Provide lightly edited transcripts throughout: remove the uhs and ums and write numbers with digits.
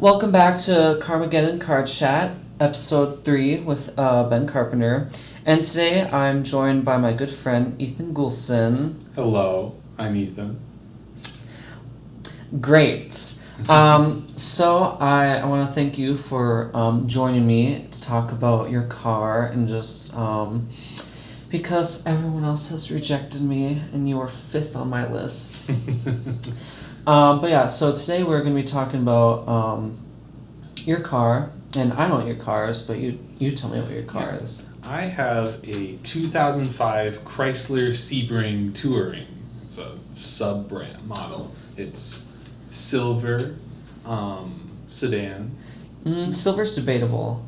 Welcome back to Carmageddon Card Chat, episode 3 with Ben Carpenter. And today I'm joined by my good friend Ethan Goulson. Hello, I'm Ethan. Great. So I want to thank you for joining me to talk about your car and just because everyone else has rejected me and you are 5th on my list. But yeah, so today we're going to be talking about your car, and I know what your car is, but you tell me what your car is. I have a 2005 Chrysler Sebring Touring. It's a sub-brand model. It's silver, sedan. Silver's debatable.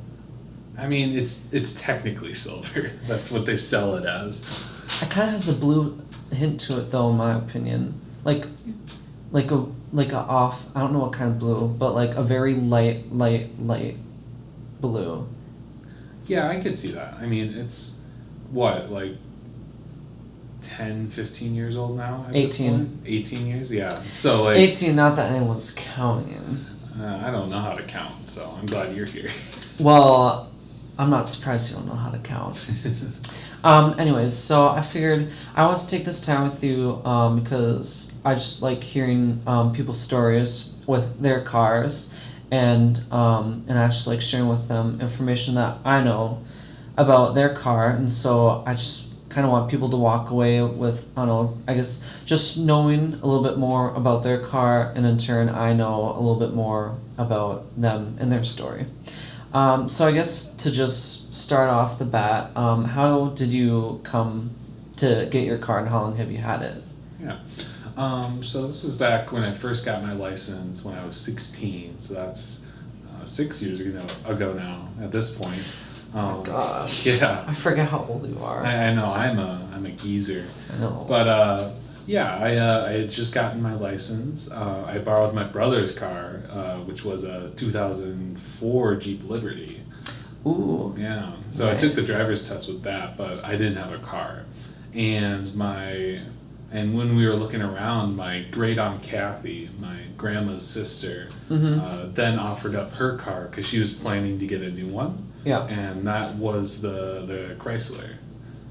I mean, it's technically silver. That's what they sell it as. It kind of has a blue hint to it, though, in my opinion. Like a off, I don't know what kind of blue, but like a very light blue. Yeah, I could see that. I mean, it's what, like 10, 15 years old now? 18. 18 years? Yeah. So like 18, not that anyone's counting. I don't know how to count, so I'm glad you're here. Well, I'm not surprised you don't know how to count. Anyways, so I figured I want to take this time with you because I just like hearing people's stories with their cars, and I just like sharing with them information that I know about their car, and so I just kind of want people to walk away with, I don't know, I guess just knowing a little bit more about their car, and in turn I know a little bit more about them and their story. So I guess to just start off the bat, how did you come to get your car and how long have you had it? Yeah. So this is back when I first got my license when I was 16. So that's 6 years ago now at this point. Oh gosh. Yeah. I forget how old you are. I know, I'm a geezer. I know. But yeah, I had just gotten my license. I borrowed my brother's car, which was a 2004 Jeep Liberty. Ooh. Yeah. So nice. I took the driver's test with that, but I didn't have a car. And when we were looking around, my great aunt Kathy, my grandma's sister, then offered up her car because she was planning to get a new one. Yeah. And that was the Chrysler.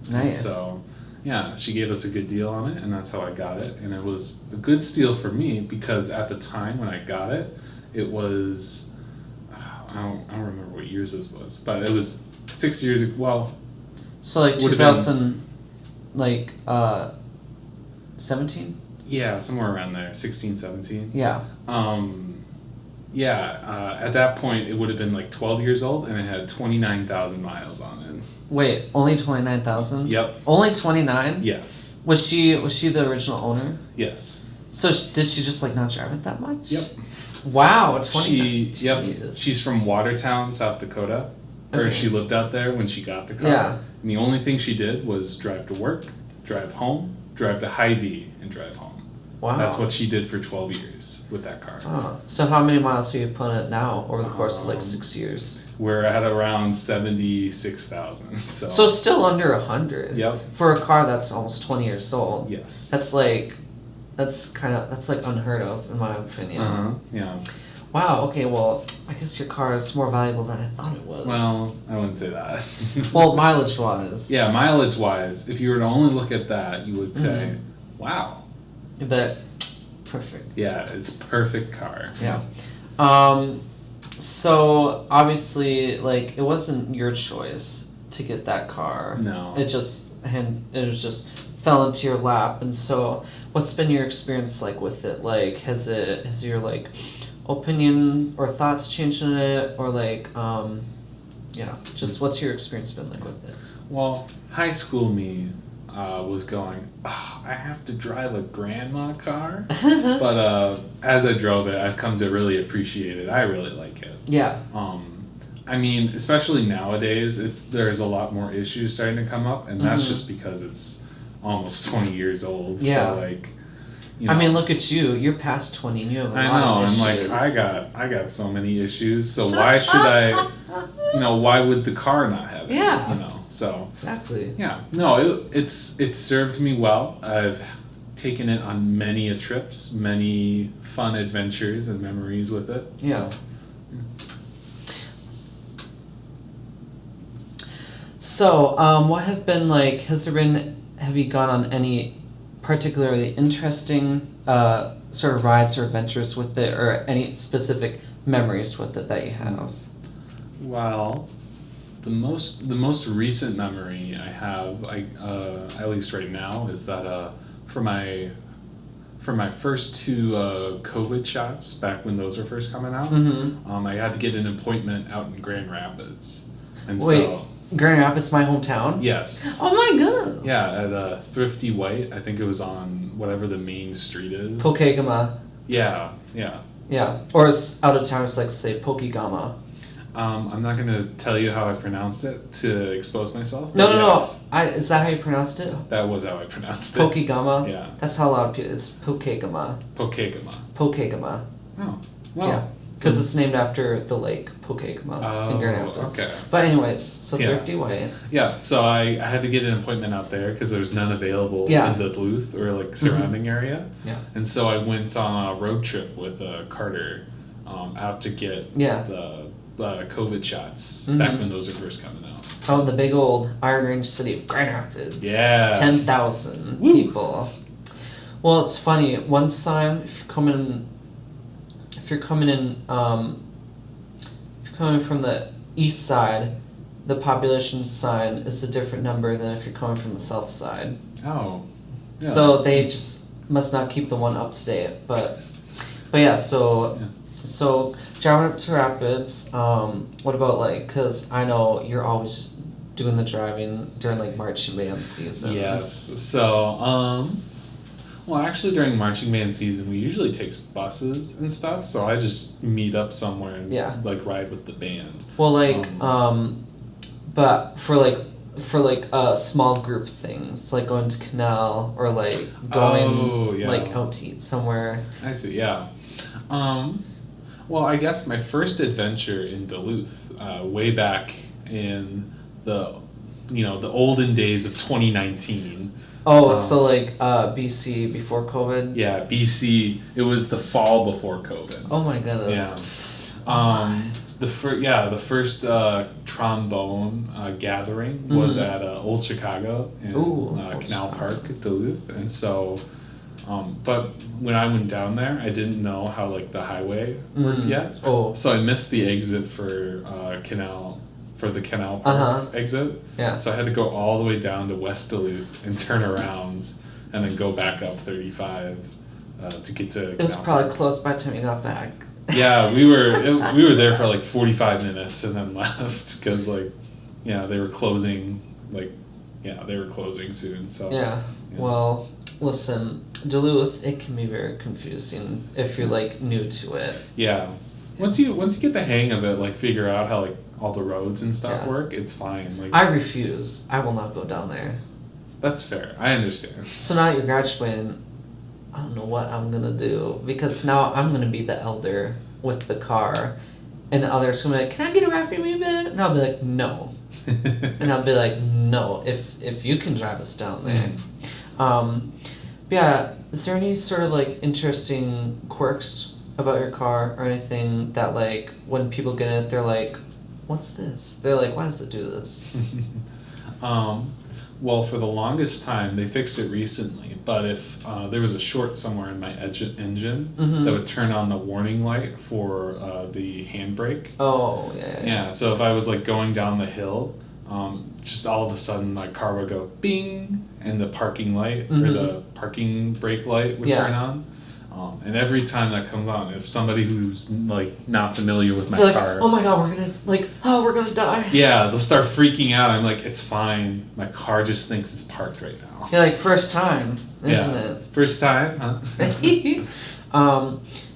Nice. And so, yeah, she gave us a good deal on it, and that's how I got it. And it was a good steal for me because at the time when I got it, it was, I don't remember what years this was, but it was 6 years ago. Well, so like 2000, like 17? Yeah, somewhere around there, 16, 17. Yeah. At that point it would have been like 12 years old, and it had 29,000 miles on it. Wait, only 29,000? Yep. Only 29? Yes. Was she the original owner? Yes. So did she just like not drive it that much? Yep. Wow, 29. Yep. She's from Watertown, South Dakota. Okay. Or she lived out there when she got the car. Yeah. And the only thing she did was drive to work, drive home, drive to Hy-Vee, and drive home. Wow. That's what she did for 12 years with that car. So how many miles are you putting it now over the course of like 6 years? We're at around 76,000. So still under 100. Yep. For a car that's almost 20 years old. Yes. That's like unheard of in my opinion. Yeah. Wow, okay, well, I guess your car is more valuable than I thought it was. Well, I wouldn't say that. Well, mileage-wise. Yeah, mileage-wise, if you were to only look at that, you would say, wow. But perfect. Yeah, it's a perfect car. Yeah. So obviously, like, it wasn't your choice to get that car. No. It just fell into your lap. And so, what's been your experience like with it? Like, has your like opinion or thoughts changed in it, or like, just what's your experience been like with it? Well, high school me was going, I have to drive a grandma car. But as I drove it, I've come to really appreciate it. I really like it. Yeah. I mean, especially nowadays, there's a lot more issues starting to come up, and that's just because it's almost 20 years old. Yeah. So like, I mean, look at you. You're past 20 and you have a lot of issues. I'm like, I got so many issues, so why should I, why would the car not have it? Yeah. So. Exactly. Yeah. No, it's served me well. I've taken it on many trips, many fun adventures and memories with it. Yeah. So, So, what have been like? Have you gone on any particularly interesting sort of rides or adventures with it, or any specific memories with it that you have? Well, the most recent memory I have, at least right now, is that for my first two COVID shots back when those were first coming out, I had to get an appointment out in Grand Rapids, and Wait, so Grand Rapids, my hometown? yes, Oh my goodness! yeah, at Thrifty White. I think it was on whatever the main street is. Pokegama. Yeah. Yeah. Or as out of towners like to say Pokegama. I'm not gonna tell you how I pronounced it to expose myself. No. Yes, Is that how you pronounced it? that was how I pronounced it. Pokegama? Yeah. That's how a lot of people... It's Pokegama. Pokegama. Pokegama. Oh, well. Yeah. Because it's named after the lake Pokegama in Grand Rapids. Okay. But anyways, so Yeah. Thrifty Way. Yeah, so I had to get an appointment out there because there's none available Yeah. in the Duluth or like surrounding area. Yeah. And so I went on a road trip with Carter out to get Yeah. the COVID shots back when those were first coming out. Out in the big old Iron Range city of Grand Rapids. Yeah. 10,000 Woo. people. Well, it's funny. One time, if you're coming from the east side, the population sign is a different number than if you're coming from the south side. Oh. Yeah. So they just must not keep the one up to date. But yeah, so driving up to Rapids, what about like, because I know you're always doing the driving during like marching band season. Yes. So, well, actually, during marching band season, we usually take buses and stuff. So I just meet up somewhere and like ride with the band. Well, like, but for small group things, like going to Canal or like going like out to eat somewhere. I see. Yeah. Well, I guess my first adventure in Duluth, way back in the olden days of 2019. Oh, so like BC before COVID? Yeah, BC. It was the fall before COVID. Oh my goodness. Yeah. The first trombone gathering was at Old Chicago in Canal Park, Duluth, and so. But when I went down there, I didn't know how like the highway worked yet. Oh. So I missed the exit for the Canal Park exit. Yeah. So I had to go all the way down to West Duluth and turn around and then go back up 35 to get to. It was probably close by the time you got back. Yeah, we were there for like 45 minutes and then left because they were closing soon. So yeah. Well, listen, Duluth, it can be very confusing if you're like new to it. Yeah. Once you get the hang of it, like figure out how like all the roads and stuff work, it's fine. Like I refuse. I will not go down there. That's fair. I understand. So now you're graduating, I don't know what I'm gonna do because now I'm gonna be the elder with the car, and the others gonna be like, "Can I get a ride for me a bit?" And I'll be like, "No," and I'll be like, "No, if you can drive us down there." Yeah, is there any sort of like interesting quirks about your car or anything that like when people get in it, they're like, "What's this?" They're like, "Why does it do this?" Well, for the longest time, they fixed it recently, but if there was a short somewhere in my engine that would turn on the warning light for the handbrake. Oh, yeah. Yeah, so if I was like going down the hill, just all of a sudden my car would go bing, and the parking light or the parking brake light would turn on. And every time that comes on, if somebody who's like not familiar with my car, oh my god, we're gonna die. Yeah, they'll start freaking out. I'm like, it's fine. My car just thinks it's parked right now. Yeah, like first time, isn't it? First time, huh?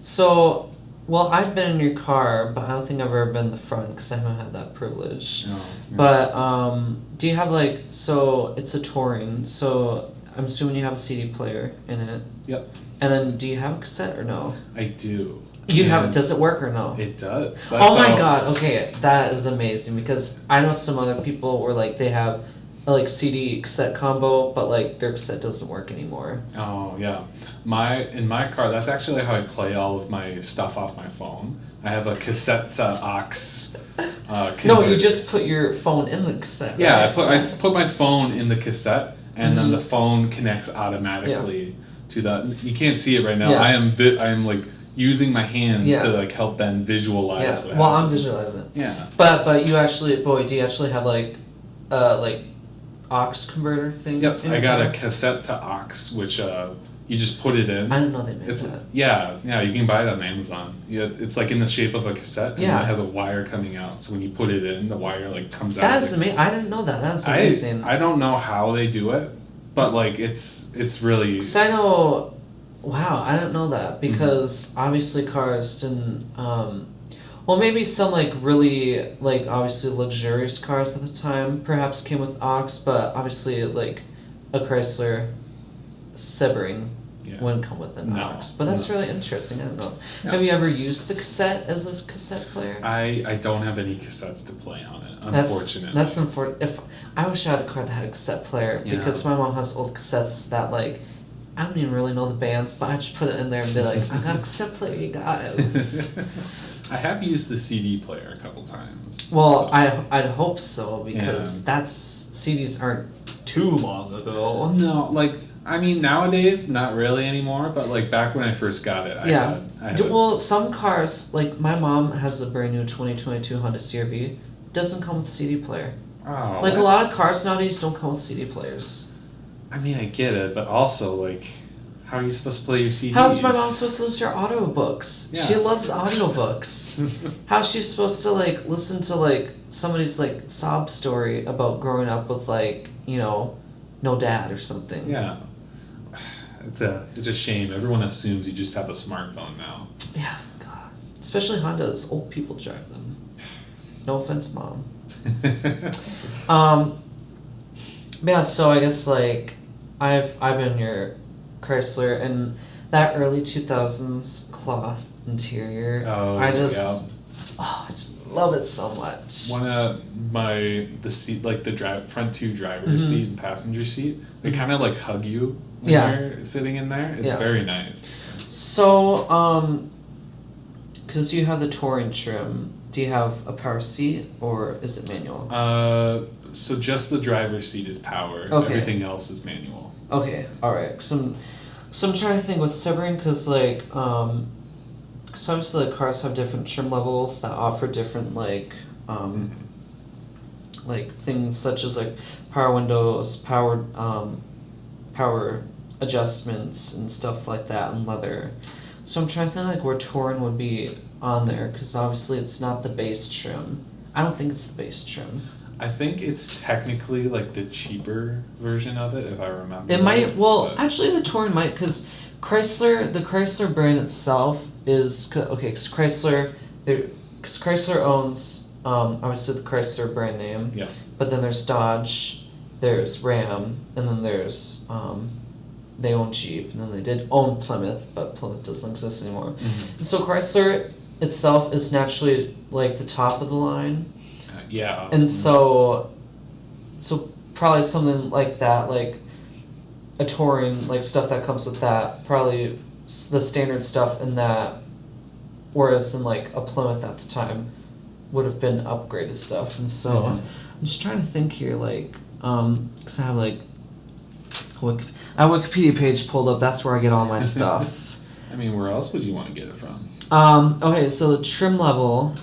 So, well, I've been in your car, but I don't think I've ever been in the front because I haven't had that privilege. Oh, yeah. But do you have like, so it's a touring, so I'm assuming you have a CD player in it. Yep. And then do you have a cassette or no? I do. You have it. Does it work or no? It does. Oh my god, okay, that is amazing because I know some other people where like they have a like CD cassette combo, but like their cassette doesn't work anymore. Oh yeah. In my car, that's actually how I play all of my stuff off my phone. I have a cassette aux No, you converter. just put your phone in the cassette. Yeah, right? I put my phone in the cassette, and then the phone connects automatically to the. You can't see it right now. Yeah. I am like using my hands Yeah. to like help Ben visualize Yeah. what Well, I'm happens. visualizing it. Yeah. But you actually, boy, do you actually have like aux converter thing? Yep. in I got there? a cassette to aux, which you just put it in. I didn't know they made It's that. yeah. You can buy it on Amazon. Yeah, it's like in the shape of a cassette, and Yeah. it has a wire coming out. So when you put it in, the wire like comes out. That is amazing. I didn't know that. That's amazing. I don't know how they do it, but like it's really. Cause I know, wow, I didn't know that because obviously cars didn't. Well, maybe some like really like obviously luxurious cars at the time perhaps came with aux, but obviously like a Chrysler Sebring Yeah. wouldn't come with an No, aux. But that's no. really interesting. I don't know. Yeah. Have you ever used the cassette as a cassette player? I don't have any cassettes to play on it, unfortunately. That's unfortunate. If I wish I had a car that had a cassette player Yeah. because my mom has old cassettes that like I don't even really know the bands, but I just put it in there and be like, I got a cassette player, you guys. I have used the CD player a couple times. Well, so- I'd hope so because CDs aren't too long ago. No, like I mean nowadays not really anymore, but like back when I first got it, I had Well, some cars like my mom has a brand new 2022 Honda CR-V, doesn't come with CD player. oh, Like a lot of cars nowadays don't come with CD players. I mean I get it, but also like how are you supposed to play your CDs? How's my mom supposed to listen to her audiobooks? Yeah. She loves audiobooks. How's she supposed to like listen to like somebody's like sob story about growing up with like, you know, no dad or something? Yeah. It's a shame. Everyone assumes you just have a smartphone now. Yeah, God. Especially Hondas, old people drive them. No offense, Mom. Yeah, so I guess like I've been your Chrysler and that early 2000s cloth interior. Oh, I just love it so much. One of the seat, like the front two driver's Mhm. seat and passenger seat, they kind of like hug you when Yeah. you're sitting in there. It's Yeah. very nice. So, because you have the touring trim, do you have a power seat or is it manual? So just the driver's seat is power. Okay. Everything else is manual. Okay, alright. So I'm trying to think with Sebring, because like, because obviously like cars have different trim levels that offer different like, like things such as like power windows, power adjustments and stuff like that, and leather. So I'm trying to think like where touring would be on there, because obviously it's not the base trim. I don't think it's the base trim. I think it's technically like the cheaper version of it, if I remember. It might. right, Well, but- actually, the touring might, because the Chrysler brand itself is okay. Because Chrysler owns obviously the Chrysler brand name. Yeah. But then there's Dodge, there's Ram, and then there's they own Jeep, and then they did own Plymouth, but Plymouth doesn't exist anymore. Mhm. And so Chrysler itself is naturally like the top of the line. Yeah. And so probably something like that, like a touring, like stuff that comes with that, probably the standard stuff in that, whereas in like a Plymouth at the time would have been upgraded stuff. And so Mhm. I'm just trying to think here, like, because I have like a Wikipedia page pulled up, that's where I get all my stuff. I mean, where else would you want to get it from? Okay, so the trim level.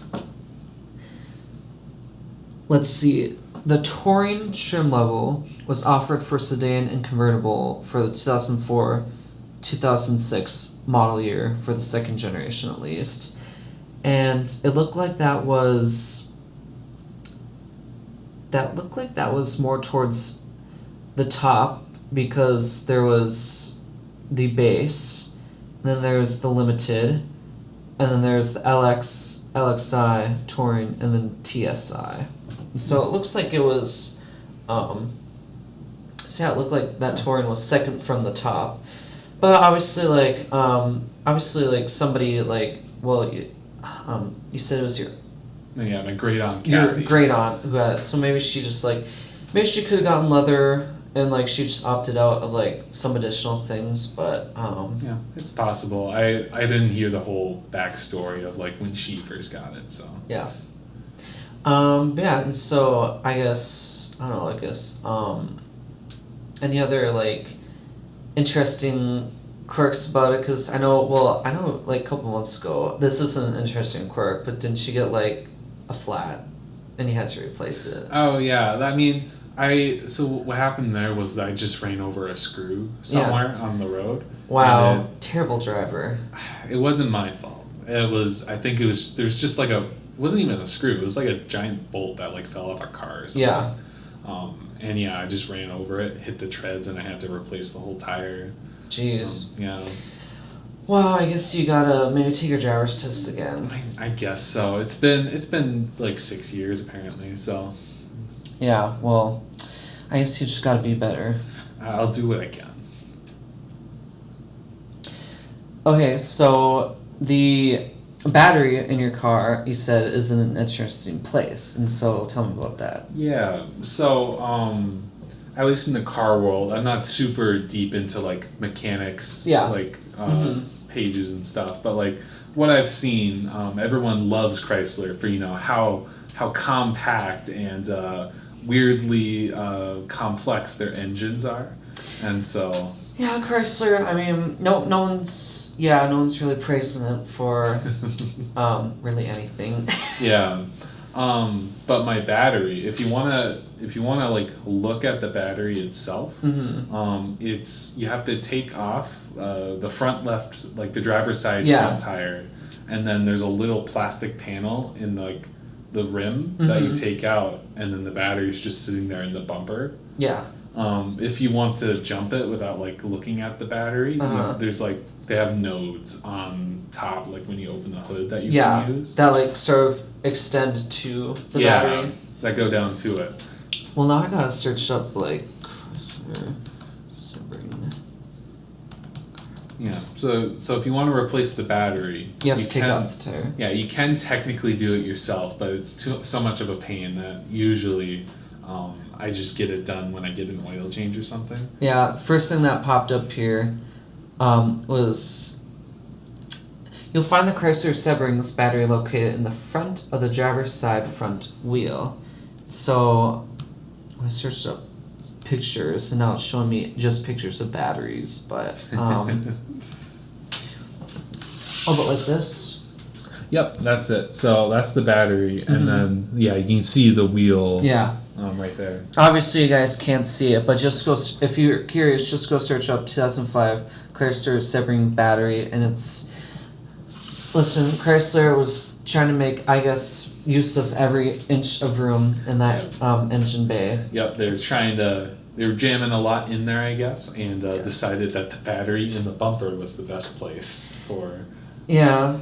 Let's see. The touring trim level was offered for sedan and convertible for the 2004-2006 model year for the second generation at least. And it looked like that was more towards the top, because there was the base, then there's the limited, and then there's the LX, LXI, touring, and then TSI. So it looks like it was, it looked like that touring was second from the top. But obviously somebody like, well, you said it was your Yeah, my great aunt your Kathy. great aunt who had it. So maybe she just like, maybe she could have gotten leather and like she just opted out of like some additional things, but Yeah, it's possible. I didn't hear the whole backstory of like when she first got it, so. yeah. But yeah, and so I guess I don't know. I guess any other like interesting quirks about it? Because I know. Well, I know like a couple months ago. This is an interesting quirk, but didn't you get like a flat, and you had to replace it? Oh yeah, I mean, so what happened there was that I just ran over a screw somewhere on the road. Wow, And terrible driver. it wasn't my fault. It was, I think it was, there was just like a, it wasn't even a screw. It was like a giant bolt that like fell off a car or something. Yeah. And yeah, I just ran over it, hit the treads, and I had to replace the whole tire. Jeez. Yeah. Well, I guess you gotta maybe take your driver's test again. I guess so. It's been like 6 years apparently. So Yeah. Well, I guess you just gotta be better. I'll do what I can. Okay, so the battery in your car, you said, is in an interesting place, and so tell me about that. Yeah. So at least in the car world, I'm not super deep into like mechanics, Yeah. like pages and stuff. But like what I've seen, everyone loves Chrysler for how compact and weirdly complex their engines are, and so. Yeah, Chrysler. I mean, no one's really praising it for really anything. Yeah. But my battery, if you wanna like look at the battery itself, it's you have to take off the front left, like the driver's side front tire, and then there's a little plastic panel in like the rim that you take out, and then the battery's just sitting there in the bumper. Yeah. If you want to jump it without like looking at the battery, there's like they have nodes on top, like when you open the hood that you can use. That like sort of extend to the battery. That go down to it. Well, now I gotta search up like Chrysler Sebring. Yeah. So if you want to replace the battery, You have to take off the tire. Yeah, you can technically do it yourself, but it's so much of a pain that usually I just get it done when I get an oil change or something. Yeah, first thing that popped up here was you'll find the Chrysler Sebring's battery located in the front of the driver's side front wheel. So I searched up pictures, and now it's showing me just pictures of batteries, but but like this. Yep, that's it. So that's the battery, and then you can see the wheel. Yeah. Right there. Obviously, you guys can't see it, but just go. If you're curious, just go search up 2005 Chrysler Sebring battery, and it's. Listen, Chrysler was trying to make, I guess, use of every inch of room in that engine bay. Yep, they were jamming a lot in there, I guess, and decided that the battery in the bumper was the best place for. Yeah,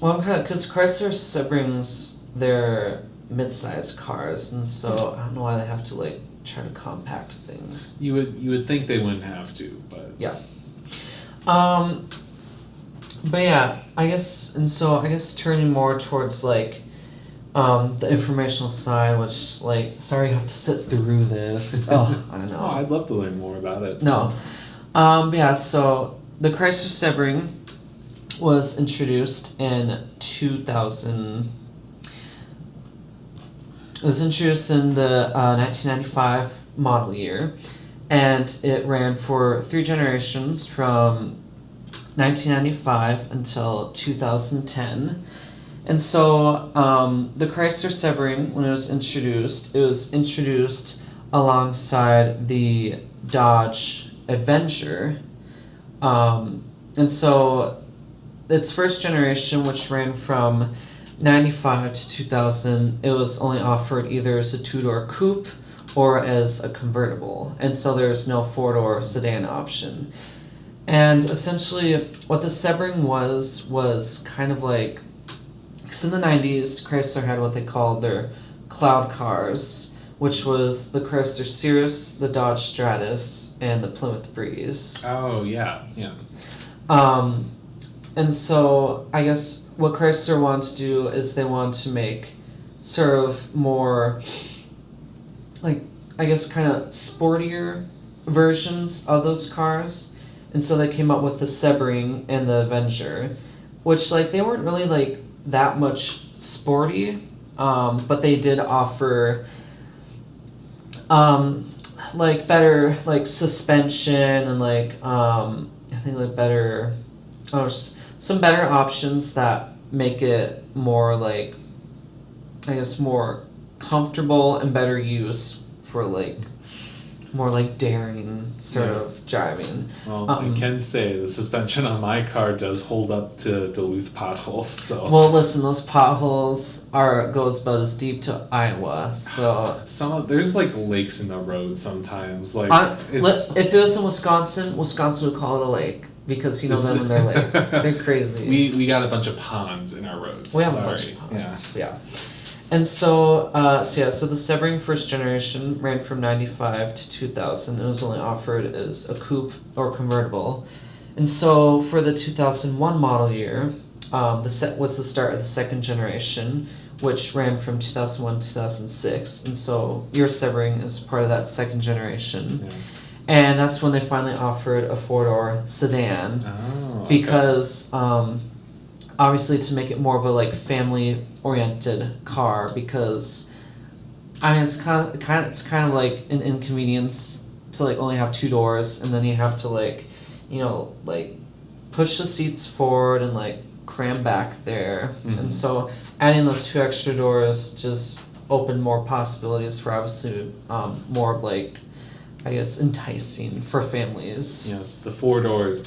well, because Chrysler Sebrings, they're mid-sized cars, and so I don't know why they have to like try to compact things. You would think they wouldn't have to, but yeah. But yeah, I guess turning more towards like the informational side, which like sorry you have to sit through this. Oh, I know. Oh, I'd love to learn more about it. No, but yeah. So the Chrysler Sebring was introduced in 2000. It was introduced in the 1995 model year, and it ran for 3 generations from 1995 until 2010. And so the Chrysler Sebring, when it was introduced alongside the Dodge Adventure. And so its first generation, which ran from 95 to 2000, it was only offered either as a 2-door coupe or as a convertible, and so there's no 4-door sedan option. And essentially what the Sebring was kind of like, because in the 90s Chrysler had what they called their cloud cars, which was the Chrysler Cirrus, the Dodge Stratus, and the Plymouth Breeze. Oh yeah. And so I guess what Chrysler wants to do is they want to make sort of more, like, I guess kind of sportier versions of those cars. And so they came up with the Sebring and the Avenger, which, like, they weren't really, like, that much sporty. but they did offer like better like suspension and like I think like better some better options that make it more like I guess more comfortable and better use for like more like daring sort of driving. Well, I can say the suspension on my car does hold up to Duluth potholes. So well, listen, those potholes goes about as deep to Iowa. So there's like lakes in the road sometimes. Like if it was in Wisconsin would call it a lake because them and their lakes. They're crazy. We got a bunch of ponds in our roads. We have a bunch of ponds. Yeah. And so the Sebring first generation ran from 95 to 2000 and was only offered as a coupe or convertible. And so for the 2001 model year, was the start of the second generation, which ran from 2001 to 2006. And so your Sebring is part of that second generation. Yeah. And that's when they finally offered a four-door sedan. Oh, okay. Because obviously to make it more of a like family-oriented car, because I mean it's kind of like an inconvenience to like only have two doors, and then you have to like like push the seats forward and like cram back there. Mm-hmm. And so adding those two extra doors just opened more possibilities for obviously more of like I guess enticing for families. Yes, the four doors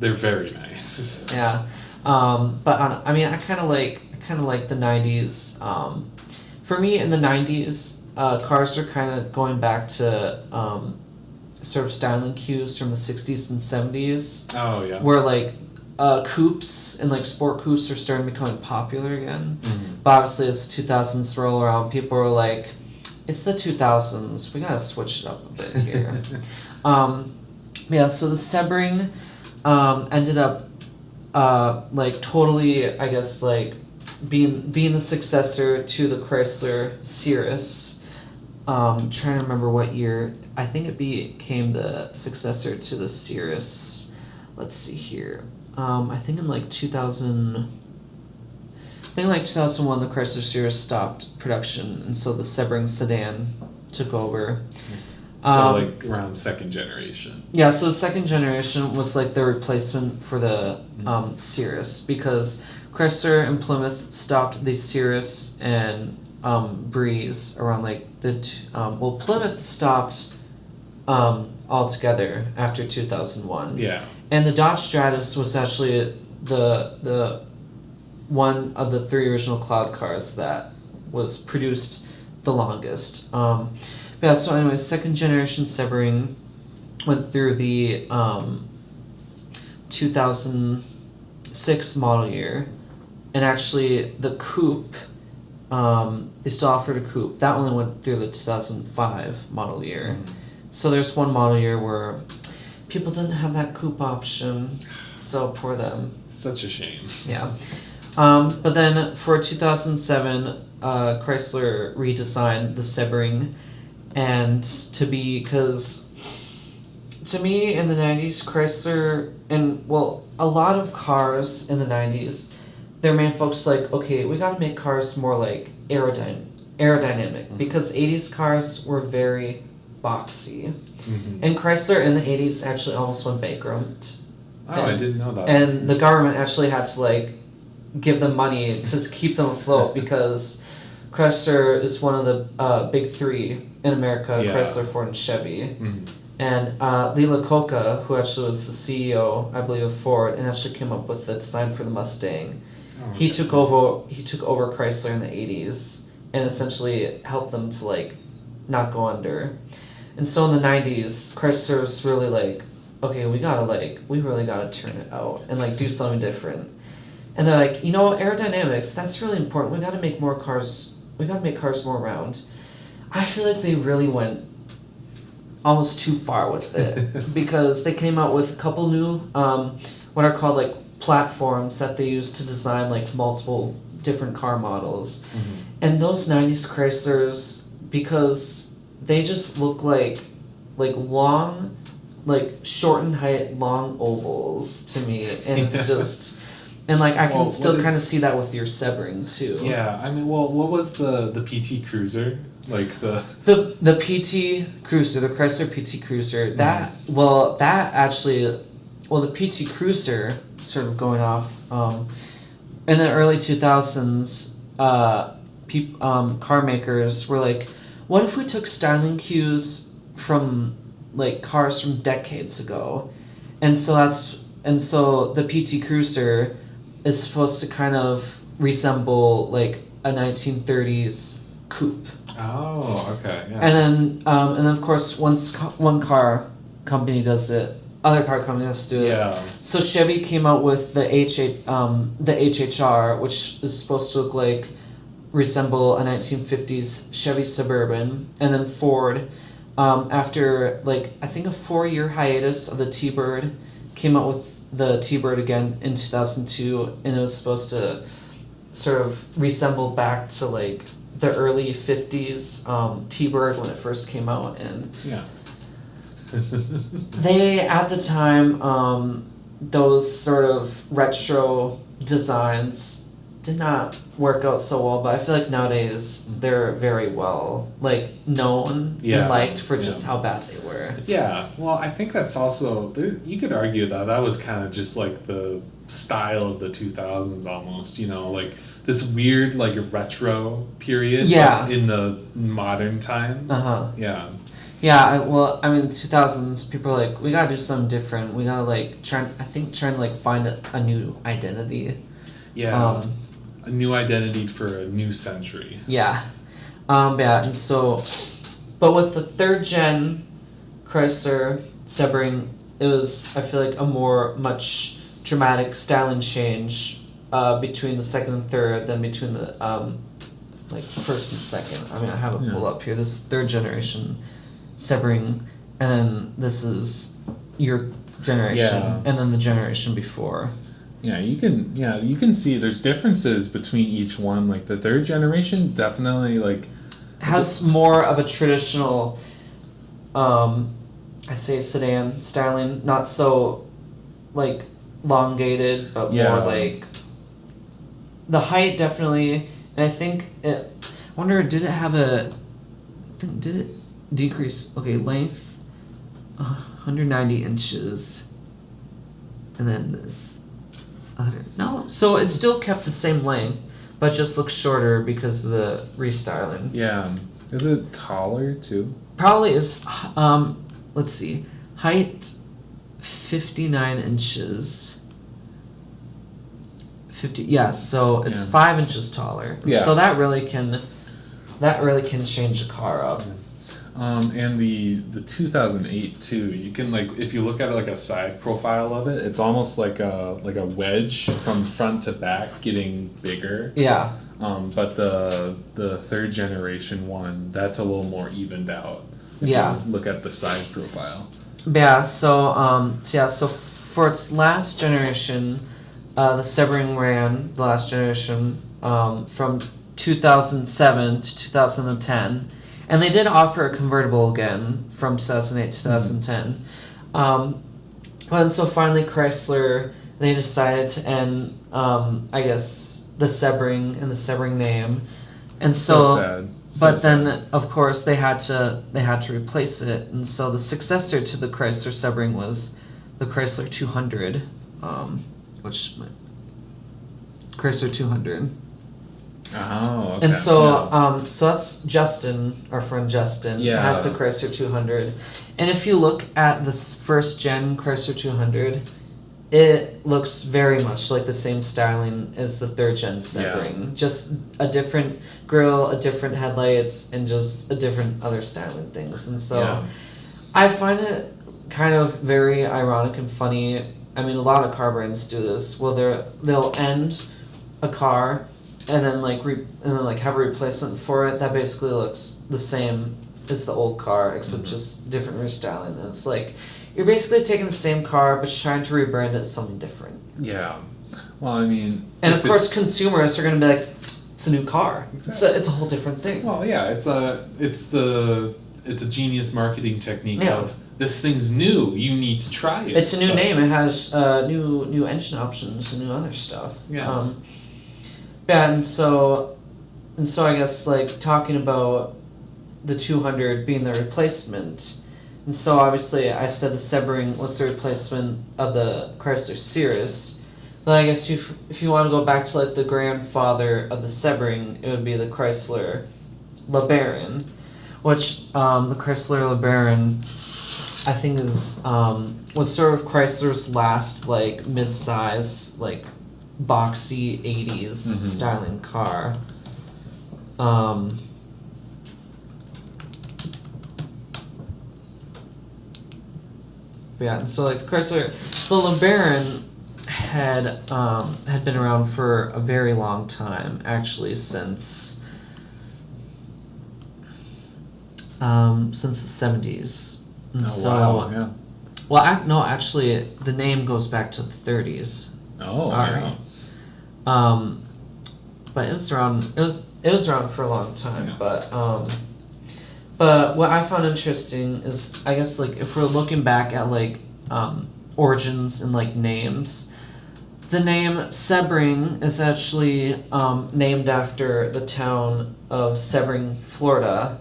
they're very nice. Yeah. But I mean, I kind of like the 90s. For me, in the 90s, cars are kind of going back to sort of styling cues from the 60s and 70s. Oh, yeah. Where, like, coupes and, like, sport coupes are starting to become popular again. Mm-hmm. But obviously, as the 2000s roll around, people are like, it's the 2000s. We gotta switch it up a bit here. Yeah, so the Sebring ended up like totally, I guess, like being the successor to the Chrysler Cirrus. Trying to remember what year. I think it became the successor to the Cirrus. Let's see here. I think in like 2000. I think like 2001, the Chrysler Cirrus stopped production, and so the Sebring sedan took over. So like around second generation. Yeah, so the second generation was like the replacement for the Cirrus, because Chrysler and Plymouth stopped the Cirrus and Breeze around like Plymouth stopped altogether after 2001. Yeah. And the Dodge Stratus was actually the one of the three original cloud cars that was produced the longest. Yeah, so anyway, second generation Sebring went through the 2006 model year, and actually the coupe, they still offered a coupe. That only went through the 2005 model year. Mm-hmm. So there's one model year where people didn't have that coupe option, so poor them. Such a shame. Yeah. But then for 2007, Chrysler redesigned the Sebring, because to me in the 90s, Chrysler, and well, a lot of cars in the 90s, their main focus like, okay, we gotta make cars more like aerodynamic, mm-hmm. because 80s cars were very boxy. Mm-hmm. And Chrysler in the 80s actually almost went bankrupt. Oh, I didn't know that. And the government actually had to like give them money to keep them afloat, because Chrysler is one of the big three in America, yeah. Chrysler, Ford, and Chevy. Mm-hmm. And Lila Coca, who actually was the CEO, I believe, of Ford, and actually came up with the design for the Mustang. Oh, he took over Chrysler in the 80s and essentially helped them to like not go under. And so in the 90s, Chrysler was really like, okay, we really gotta turn it out and like do something different. And they're like, aerodynamics, that's really important. We gotta make cars more round. I feel like they really went almost too far with it, because they came out with a couple new what are called like platforms that they use to design like multiple different car models. Mm-hmm. And those 90s Chryslers, because they just look like long, like short in height, long ovals to me, and it's just And like I can Well, still what kind of is- see that with your Sebring too. Yeah, I mean, well, what was the PT Cruiser like The PT Cruiser, the Chrysler PT Cruiser, that the PT Cruiser sort of going off in the early 2000s, car makers were like, what if we took styling cues from like cars from decades ago, and so the PT Cruiser is supposed to kind of resemble like a 1930s coupe. Oh, okay, yeah. And then of course one car company does it, other car company has to do it. Yeah. So Chevy came out with the HHR, which is supposed to resemble a 1950s Chevy Suburban, and then Ford, after I think a 4-year hiatus of the T-Bird, came out with the T-Bird again in 2002, and it was supposed to sort of resemble back to the early 50s T-Bird when it first came out, and Yeah. they at the time those sort of retro designs did not work out so well, but I feel like nowadays they're very well known and liked for just how bad they were. Yeah, well, I think that's also you could argue that was kind of just the style of the 2000s almost, this weird retro period, Yeah. but in the modern time. Yeah. Yeah, 2000s, people are we gotta do something different. We gotta try and find a new identity. Yeah. A new identity for a new century. Yeah. And so, but with the third gen Chrysler Sebring, it was, I feel a much dramatic styling change between the second and third than between the first and second. I have it pulled up here. This is third generation Sebring, and then this is your generation, and then the generation before. Yeah, you can see there's differences between each one. The third generation definitely has more of a traditional I say sedan styling, not so elongated, but more the height definitely, and I think I wonder, did it decrease? Okay, length 190 inches, and then this no, so it still kept the same length, but just looks shorter because of the restyling. Yeah. Is it taller too? Probably is. Let's see, height 59 inches. 50. Yeah, so it's 5 inches taller. Yeah. So that really can change a car up. And the 2008 too. You can if you look at a side profile of it, it's almost like a wedge from front to back, getting bigger. Yeah. But the third generation one, that's a little more evened out. If Yeah. you look at the side profile. Yeah. So for its last generation, the Sebring ran the last generation from 2007 to 2010. And they did offer a convertible again from 2008 to 2010. And so finally Chrysler, they decided to end, I guess, the Sebring and the Sebring name. And so sad. But then of course they had to replace it. And so the successor to the Chrysler Sebring was the Chrysler 200, Chrysler 200. Oh, okay. And so, so that's Justin, our friend Justin, has the Chrysler 200. And if you look at this first gen Chrysler 200, it looks very much like the same styling as the third gen Sebring. Yeah. Just a different grille, a different headlights, and just a different other styling things. And so, I find it kind of very ironic and funny. A lot of car brands do this. Well, they'll end a car and then have a replacement for it that basically looks the same as the old car, except just different restyling. And it's you're basically taking the same car but trying to rebrand it as something different. Yeah. Well, and of course consumers are going to be it's a new car. Exactly. It's a whole different thing. Well, yeah, it's a genius marketing technique of this thing's new. You need to try it. It's a new name. It has new engine options and new other stuff. Yeah. Yeah, and so I guess like talking about the 200 being the replacement, and so obviously I said the Sebring was the replacement of the Chrysler Cirrus. But I guess if you want to go back to like the grandfather of the Sebring, it would be the Chrysler LeBaron, which the Chrysler LeBaron I think is was sort of Chrysler's last like mid-size like boxy 80s styling car. Yeah, and so like the Chrysler, the LeBaron had been around for a very long time, actually since the 70s. And wow, yeah. Well, no, actually, the name goes back to the 30s. Oh, sorry. wow. But it was around. It was around for a long time. Yeah. But what I found interesting is, I guess, like if we're looking back at like origins and like names, the name Sebring is actually named after the town of Sebring, Florida,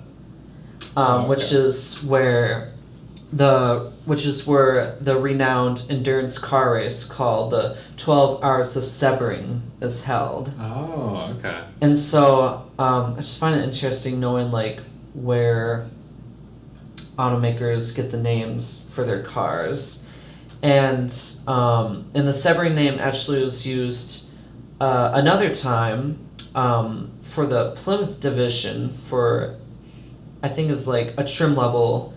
which is where the renowned endurance car race called the 12 Hours of Sebring is held. Oh, okay. And so I just find it interesting knowing like where automakers get the names for their cars. And the Sebring name actually was used another time for the Plymouth division for, I think is like a trim level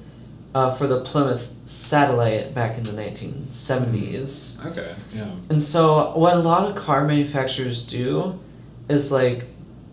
for the Plymouth Satellite back in the 1970s. Okay, yeah. And so what a lot of car manufacturers do is like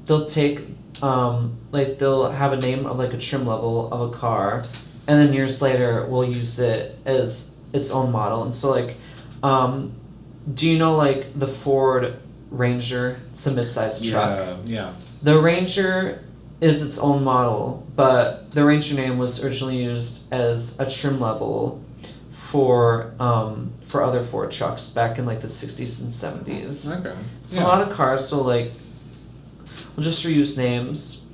they'll take like they'll have a name of like a trim level of a car, and then years later we'll use it as its own model. And so like do you know like the Ford Ranger? It's a mid-sized truck. Yeah. The Ranger is its own model, but the Ranger name was originally used as a trim level for other Ford trucks back in like the 60s and 70s. Okay. So a lot of cars will like will just reuse names,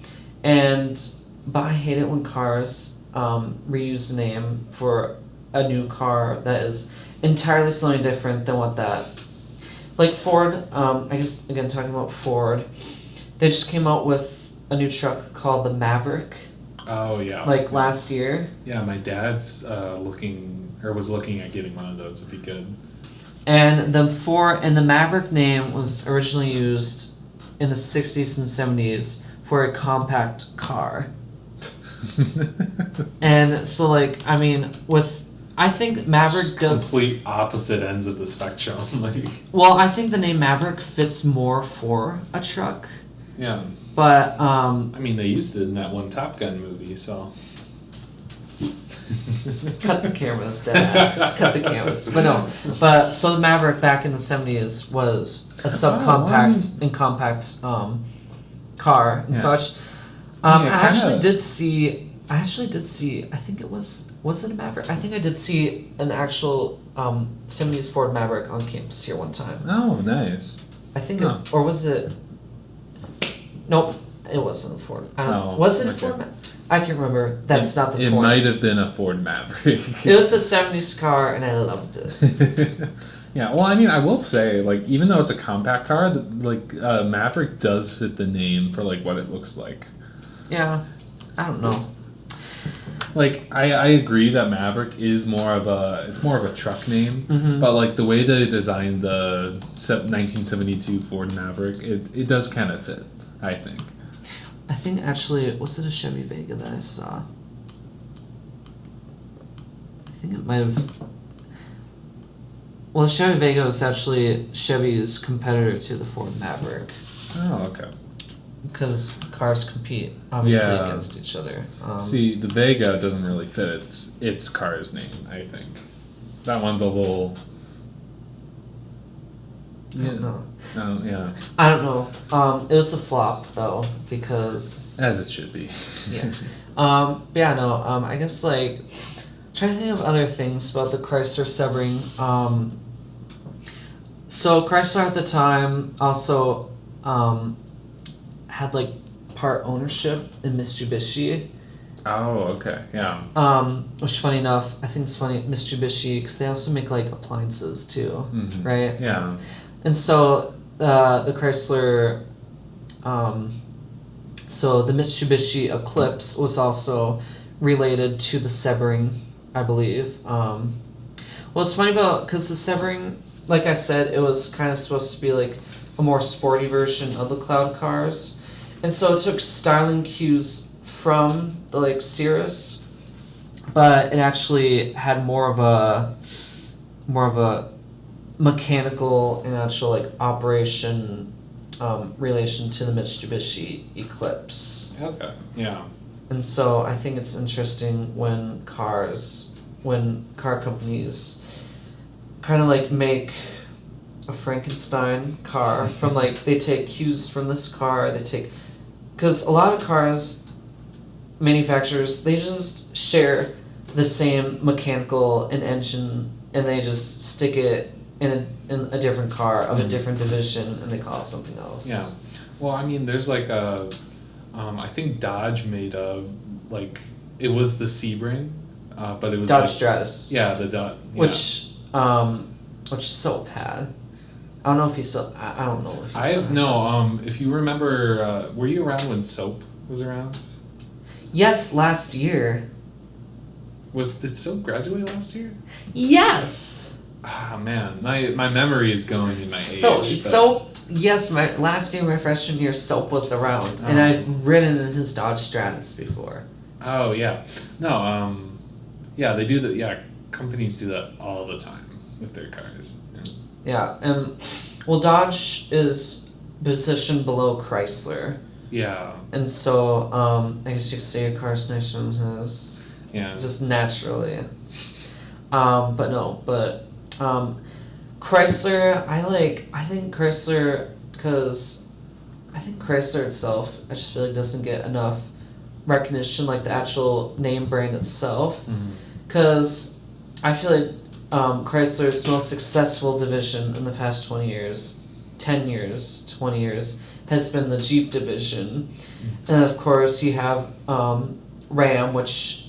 but I hate it when cars reuse a name for a new car that is entirely something different than what that. Like Ford, I guess again talking about Ford, they just came out with a new truck called the Maverick. Oh yeah. Like last year. Yeah, my dad's was looking at getting one of those if he could. And the Maverick name was originally used in the 60s and 70s for a compact car. And so like I mean I think Maverick does complete opposite ends of the spectrum. Like, well, I think the name Maverick fits more for a truck. yeah. But I mean, they used it in that one Top Gun movie, so. Cut the cameras, deadass. Cut the cameras. But no. But so the Maverick back in the 70s was a subcompact and compact car and such. I actually did see. I think it was it a Maverick? I think I did see an actual 70s Ford Maverick on campus here one time. Oh, nice. I think or was it? Nope, it wasn't a Ford. I don't know. Oh, Was it a okay. Ford? I can't remember. That's not the It point. might have been a Ford Maverick. It was a 70s car, and I loved it. Yeah, well, I mean, I will say, like, even though it's a compact car, Maverick does fit the name for, like, what it looks like. Yeah, I don't know. Like, I agree that Maverick is more of a truck name, but, like, the way they designed the 1972 Ford Maverick, it does kind of fit, I think. I think actually, was it a Chevy Vega that I saw? I think it might have. Well, the Chevy Vega is actually Chevy's competitor to the Ford Maverick. Oh, okay. Because cars compete, obviously, against each other. See, the Vega doesn't really fit its car's name, I think. That one's a little... I don't know. Oh, yeah. I don't know. It was a flop, though, because... As it should be. Yeah. But yeah, no, I guess, like, trying to think of other things about the Chrysler Sebring. So Chrysler at the time also had like part ownership in Mitsubishi. Oh, okay, yeah. Which funny enough, I think it's funny Mitsubishi because they also make like appliances too, right? Yeah. And so the Chrysler, so the Mitsubishi Eclipse was also related to the Sebring, I believe. What's funny about, because the Sebring, like I said, it was kind of supposed to be like a more sporty version of the Cloud cars, and so it took styling cues from the like Cirrus, but it actually had more of a mechanical and actual like operation relation to the Mitsubishi Eclipse. Okay. Yeah. And so I think it's interesting when car companies kind of like make a Frankenstein car from like, they take cues from this car, because a lot of cars manufacturers, they just share the same mechanical and engine, and they just stick it in a different car of a different division, and they call it something else. Yeah. Well, I mean, there's like a, I think Dodge made a, like, it was the Sebring, but it was Dodge like, Stratus. Yeah, the Dodge. Yeah. Which is so bad. I don't know if he still. I don't know if he still. If you remember, were you around when Soap was around? Yes, last year. Did Soap graduate last year? Yes. Ah man, my memory is going in my age. Yes, last year, my freshman year, Soap was around, and I've ridden in his Dodge Stratus before. Oh yeah, no, yeah, they do that. Yeah, companies do that all the time with their cars. Yeah, well, Dodge is positioned below Chrysler. Yeah. And so, I guess you could say a car's nicer than his. Yeah. Just naturally. Chrysler, I think Chrysler, because I think Chrysler itself, I just feel like doesn't get enough recognition, like the actual name brand itself. Because I feel like Chrysler's most successful division in the past 20 years, 10 years, 20 years, has been the Jeep division. And of course you have Ram, which,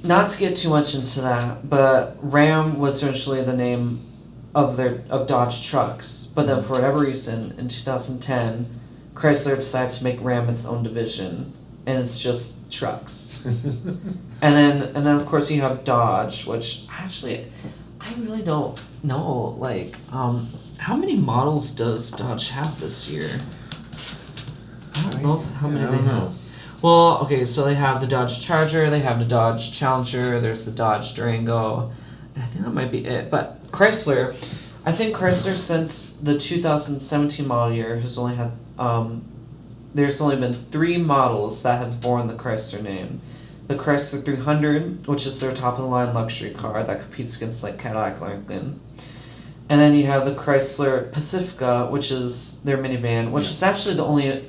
not to get too much into that, but Ram was originally the name of Dodge trucks. But then for whatever reason, in 2010, Chrysler decided to make Ram its own division, and it's just trucks. and then of course you have Dodge, which actually I really don't know, like, how many models does Dodge have this year? I don't know how many they have. Well, okay, so they have the Dodge Charger, they have the Dodge Challenger, there's the Dodge Durango, and I think that might be it. But Chrysler, I think Chrysler since the 2017 model year has only had, there's only been 3 models that have borne the Chrysler name. The Chrysler 300, which is their top-of-the-line luxury car that competes against like Cadillac Lincoln. And then you have the Chrysler Pacifica, which is their minivan, which is actually the only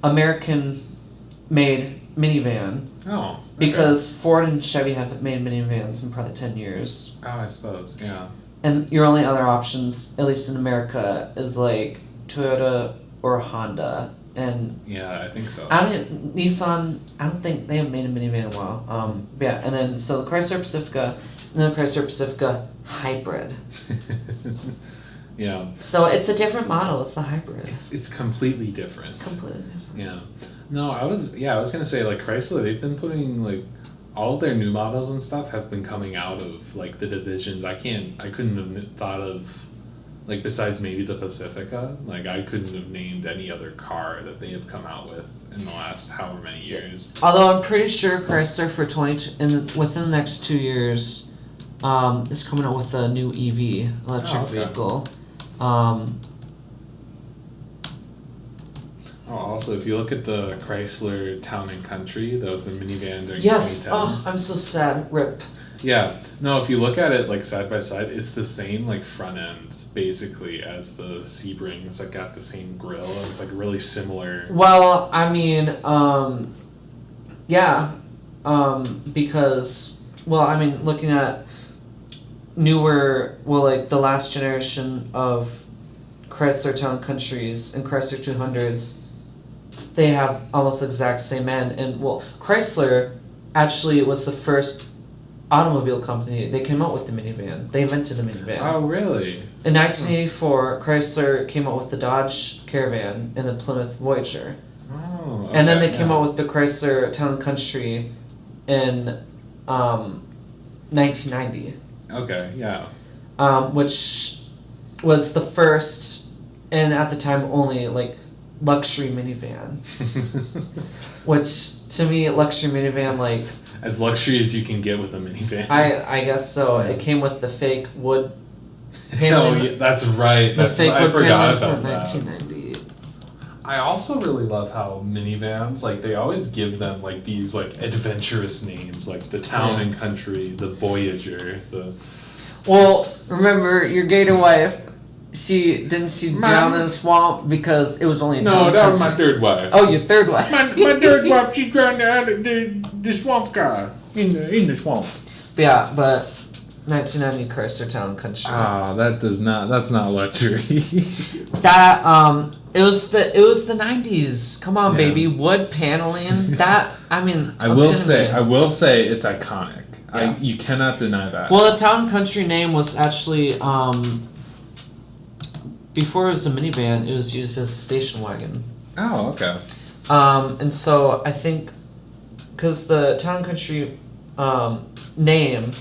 American-made minivan. Oh. Okay. Because Ford and Chevy have made minivans in probably 10 years. Oh, I suppose, yeah. And your only other options, at least in America, is like Toyota or Honda. And yeah, I think so. Nissan, I don't think they haven't made a minivan in a while. Yeah, and then so the Chrysler Pacifica, and then the Chrysler Pacifica Hybrid. Yeah. So it's a different model. It's the hybrid. It's completely different. It's completely different. Yeah. No, I was gonna say, like, Chrysler, they've been putting, like, all of their new models and stuff have been coming out of, like, the divisions. I couldn't have thought of, like, besides maybe the Pacifica, like, I couldn't have named any other car that they have come out with in the last however many years. Although I'm pretty sure Chrysler for within the next 2 years, is coming out with a new EV, electric vehicle. Also, if you look at the Chrysler Town and Country, that was a minivan during 2010s. Yes. Oh, I'm so sad. RIP. Yeah. No, if you look at it, like, side by side, it's the same, like, front end, basically, as the Sebring. It's, like, got the same grille, and it's, like, really similar. Well, I mean, yeah. because, well, I mean, looking at newer, well, like the last generation of Chrysler Town Countries and Chrysler 200s, they have almost the exact same end. And, well, Chrysler actually was the first automobile company. They came out with the minivan. They invented the minivan. Oh, really? In 1984, Chrysler came out with the Dodge Caravan and the Plymouth Voyager. Oh, And then they okay, came out with the Chrysler Town and Country in 1990, Okay, yeah. which was the first and at the time only like luxury minivan. Which to me, luxury minivan like As luxury as you can get with a minivan. I guess so. It came with the fake wood Oh, paneling. yeah, that's right. The That's fake I wood forgot panelings about in that. 1990. I also really love how minivans, like, they always give them, like, these, like, adventurous names, like the Town and Country, the Voyager, the... Well, remember your gator wife? She drown in a swamp because it was only a town No, and that was my country. third wife. Oh, your third wife. My third wife, she drowned out of the swamp car. In the swamp. But 1990 Chrysler Town and Country. That's not luxury. That it was the 90s. Come on, Yeah. baby, wood paneling. That I mean, I will epitome. say it's iconic. Yeah. You cannot deny that. Well, the Town and Country name was actually before it was a minivan, it was used as a station wagon. Oh, okay. And so I think because the Town and Country name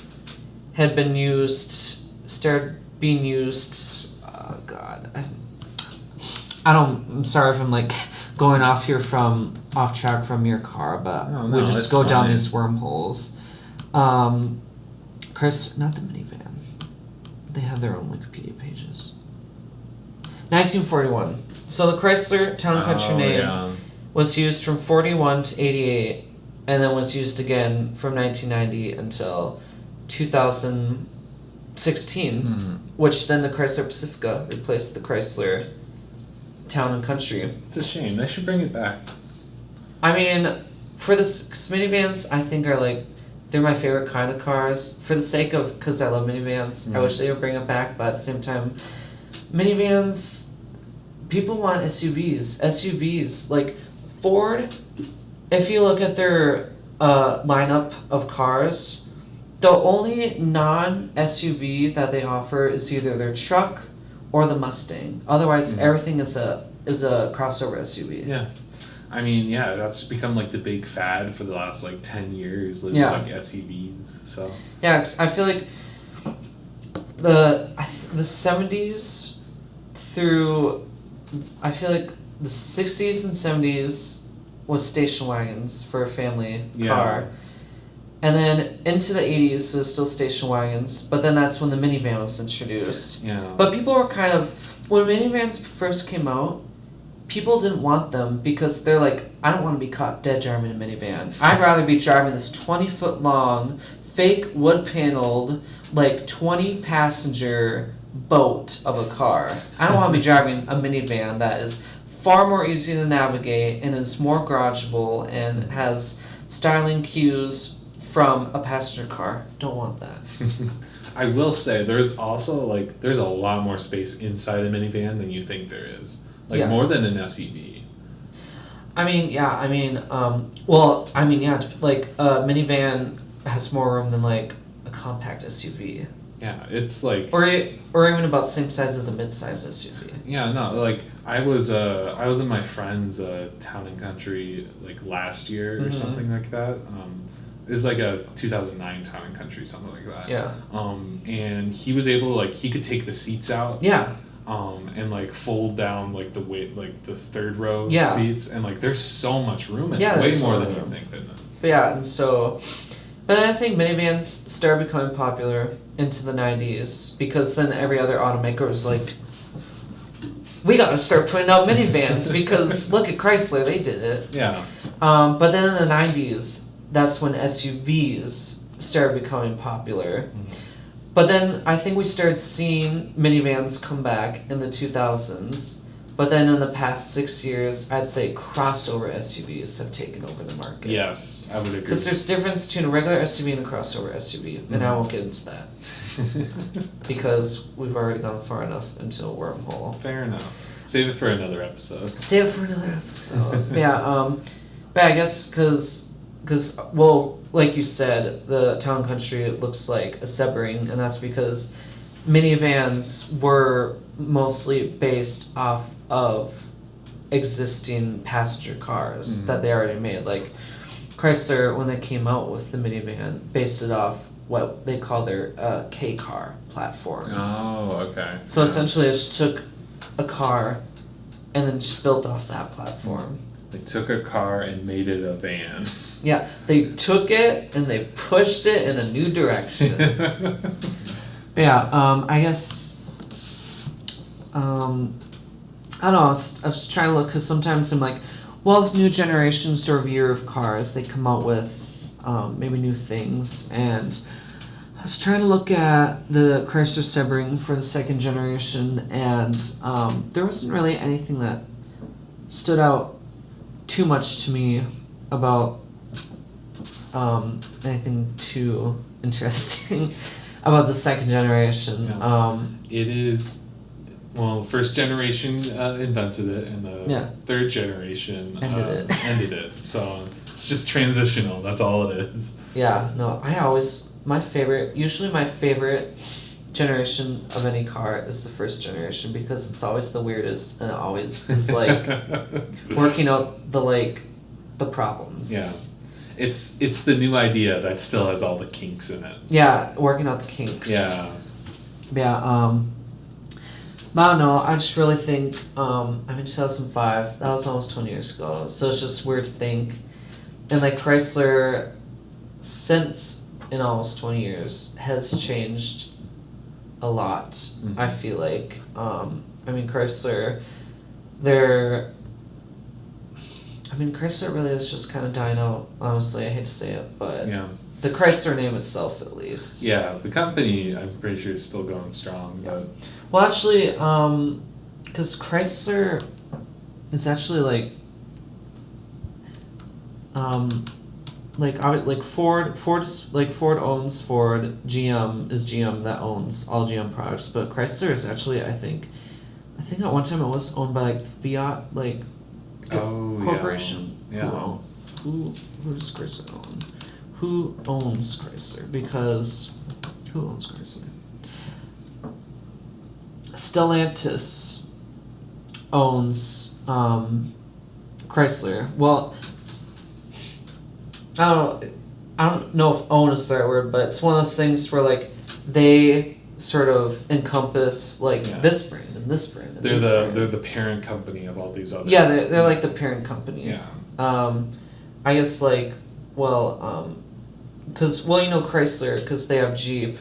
had been started being used. Oh God, I'm sorry if I'm like going off track from your car, but Oh, we no, just it's go down fine. these wormholes. Chris, not the minivan. They have their own Wikipedia pages. 1941. So the Chrysler Town and Country name Yeah. was used from 41 to 88, and then was used again from 1990 until 2016, which then the Chrysler Pacifica replaced the Chrysler Town and Country. It's a shame. They should bring it back. I mean, for this, 'cause minivans, I think are like, they're my favorite kind of cars. For the sake of, because I love minivans, I wish they would bring it back, but at the same time, minivans, people want SUVs. SUVs, like Ford, if you look at their lineup of cars, the only non-SUV that they offer is either their truck or the Mustang. Otherwise, everything is a crossover SUV. Yeah. I mean, yeah, that's become like the big fad for the last like 10 years. It's Yeah. like SUVs. So Yeah, 'cause I feel like the 70s through, I feel like the 60s and 70s was station wagons for a family car. And then into the 80s, it was still station wagons, but then that's when the minivan was introduced. yeah. But people were kind of, when minivans first came out, people didn't want them because they're like, I don't want to be caught dead driving a minivan. I'd rather be driving this 20-foot long, fake wood paneled, like 20 passenger boat of a car. I don't want to be driving a minivan that is far more easy to navigate and is more garageable and has styling cues from a passenger car. Don't want that. I will say there's also like there's a lot more space inside a minivan than you think there is. Like Yeah. more than an SUV. Like a minivan has more room than like a compact SUV. Yeah, it's like Or even about the same size as a mid-size SUV. yeah, no, like I was in my friend's Town and Country like last year or something like that. It was like a 2009 Town and Country, something like that. Yeah. And he was able to like he could take the seats out. Yeah. And like fold down like the weight like the third row Yeah. seats and like there's so much room in Yeah, it, way there's more so than much you room. think. But yeah, and so, but then I think minivans started becoming popular into the 90s because then every other automaker was like, we gotta start putting out minivans because look at Chrysler, they did it. Yeah. But then in the 90s, that's when SUVs started becoming popular. But then I think we started seeing minivans come back in the 2000s But then in the past 6 years, I'd say crossover SUVs have taken over the market. Yes, I would agree. Because there's difference between a regular SUV and a crossover SUV, and I won't get into that. Because we've already gone far enough into a wormhole. Fair enough. Save it for another episode. Save it for another episode. But I guess because, well, like you said, the town country looks like a Sebring, and that's because minivans were mostly based off of existing passenger cars that they already made. Like Chrysler, when they came out with the minivan, based it off what they call their K car platforms. Oh, okay. So essentially, it just took a car and then just built off that platform. They took a car and made it a van. Yeah, they took it and they pushed it in a new direction. But yeah, I guess, I don't know, I was trying to look, because sometimes I'm like, well, with new generations or year of cars, they come out with maybe new things, and I was trying to look at the Chrysler Sebring for the second generation, and there wasn't really anything that stood out too much to me about anything too interesting about the second generation. Yeah. It is, well, first generation invented it, and the third generation ended it. So it's just transitional. That's all it is. Yeah. No, usually my favorite generation of any car is the first generation, because it's always the weirdest, and it always is like working out the problems. Yeah. It's the new idea that still has all the kinks in it. Yeah, working out the kinks. Yeah. Yeah, but I don't know, I just really think, I'm in 2005, that was almost 20 years ago, so it's just weird to think, and like Chrysler, since in almost 20 years, has changed a lot, I feel like. I mean, Chrysler really is just kind of dying out, honestly. I hate to say it, but yeah. The Chrysler name itself, at least. Yeah, the company, I'm pretty sure, is still going strong. But Well, actually, because Chrysler is actually Ford owns Ford, GM is GM that owns all GM products, but Chrysler is actually, I think at one time it was owned by Fiat, corporation. Yeah. Who does Chrysler own? Who owns Chrysler? Because who owns Chrysler? Stellantis owns Chrysler. Well, I don't know if own is the right word, but it's one of those things where they sort of encompass this brand and this brand. And they're the parent company of all these other. Yeah, they're like the parent company. Yeah. I guess because Chrysler, because they have Jeep.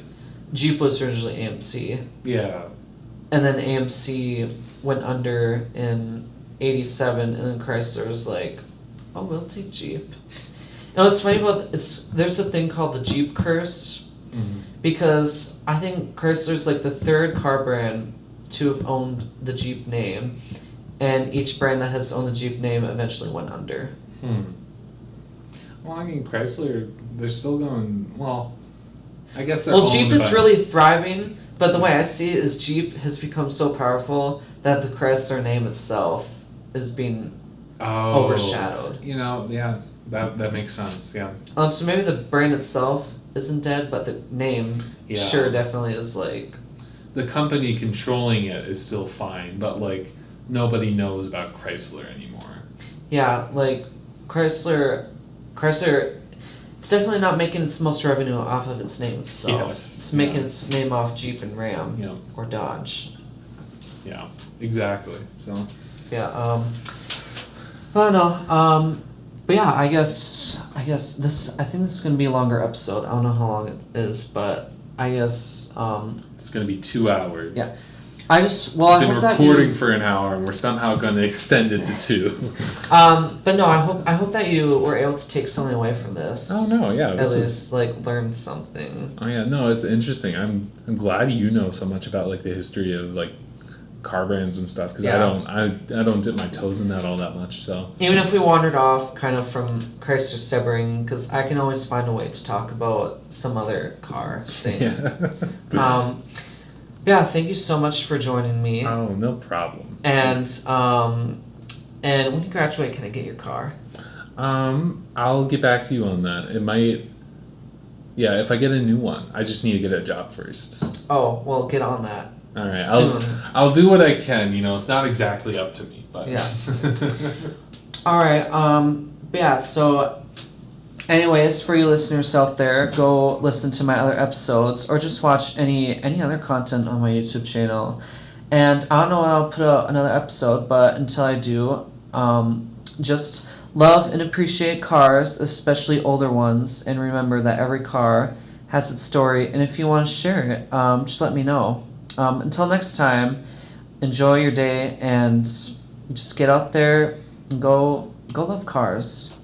Jeep was originally AMC. Yeah. And then AMC went under in '87, and then Chrysler was like, "Oh, we'll take Jeep." Now it's funny there's a thing called the Jeep curse, because I think Chrysler's the third car brand to have owned the Jeep name, and each brand that has owned the Jeep name eventually went under. Well, I mean, Chrysler, they're still going, well, I guess they're Jeep is really thriving, but the way I see it is Jeep has become so powerful that the Chrysler name itself is being overshadowed. Yeah, that makes sense, yeah. So maybe the brand itself isn't dead, but the name sure definitely is The company controlling it is still fine, but nobody knows about Chrysler anymore. Yeah, Chrysler, it's definitely not making its most revenue off of its name itself. Yes. It's making its name off Jeep and Ram or Dodge. Yeah, exactly. So. Yeah. I don't know. But yeah, I guess I think this is gonna be a longer episode. I don't know how long it is, but I guess it's gonna be 2 hours. Yeah. I hope been recording for an hour, and we're somehow going to extend it to 2. But no, I hope that you were able to take something away from this. Oh no, yeah, at least learn something. Oh yeah, no, it's interesting. I'm glad you know so much about the history of car brands and stuff because Yeah. I don't dip my toes in that all that much. So Even if we wandered off kind of from Chrysler Sebring, because I can always find a way to talk about some other car thing. yeah. Yeah, thank you so much for joining me. Oh, no problem. And when you graduate, can I get your car? I'll get back to you on that. It might. Yeah, if I get a new one, I just need to get a job first. Oh, well, get on that. All right, Soon. I'll do what I can. You know, it's not exactly up to me, but Yeah. All right. But yeah. So, anyways, for you listeners out there, go listen to my other episodes or just watch any other content on my YouTube channel. And I don't know when I'll put out another episode, but until I do, just love and appreciate cars, especially older ones, and remember that every car has its story. And if you want to share it, just let me know. Until next time, enjoy your day and just get out there and go love cars.